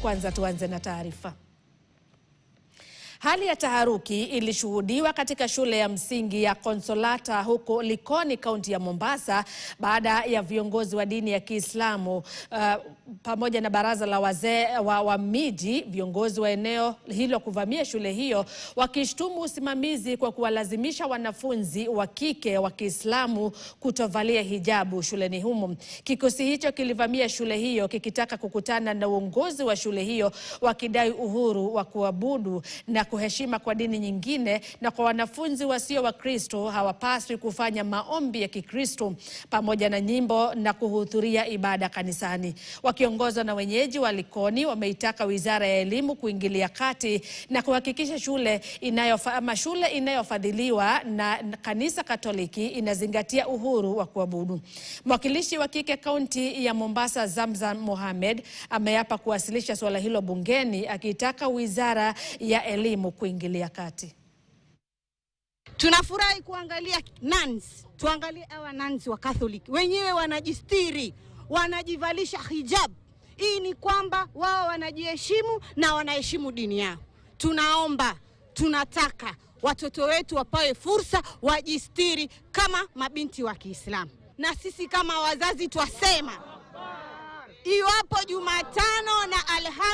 Kwanza tuanze na taarifa. Hali ya taharuki ilishuhudiwa katika shule ya msingi ya Consolata huko Likoni, kaunti ya Mombasa, baada ya viongozi wa dini ya Kiislamu pamoja na baraza la wazee wa miji, viongozi wa eneo hilo kuvamia shule hiyo, wakishtumu usimamizi kwa kuwalazimisha wanafunzi wa kike wa Kiislamu kutovalia hijabu shuleni humo. Kikosi hicho kilivamia shule hiyo kikitaka kukutana na uongozi wa shule hiyo, wakidai uhuru wa kuabudu na kuheshima kwa dini nyingine, na kwa wanafunzi wasio wa Kristo hawapaswi kufanya maombi ya Kikristo pamoja na nyimbo na kuhudhuria ibada kanisani. Wakiongozwa na wenyeji wa Likoni, wameitaka Wizara ya Elimu kuingilia kati na kuhakikisha shule inayofadhiliwa na Kanisa Katoliki inazingatia uhuru wa kuabudu. Mwakilishi wa kike kaunti ya Mombasa, Zamzam Mohamed, ameapa kuwasilisha swala hilo bungeni, akitaka Wizara ya Elimu kuingilia kati. Tunafurahi kuangalia nuns, tuangalie hawa nuns wa Catholic wenyewe wanajistiri, wanajivalisha hijab. Hii ni kwamba wao wanajiheshimu na wanaheshimu dini yao. Tunaomba, tunataka watoto wetu wapawe fursa wajistiri kama mabinti wa Kiislamu. Na sisi kama wazazi twasema, iwapo Jumatano na Alhamisi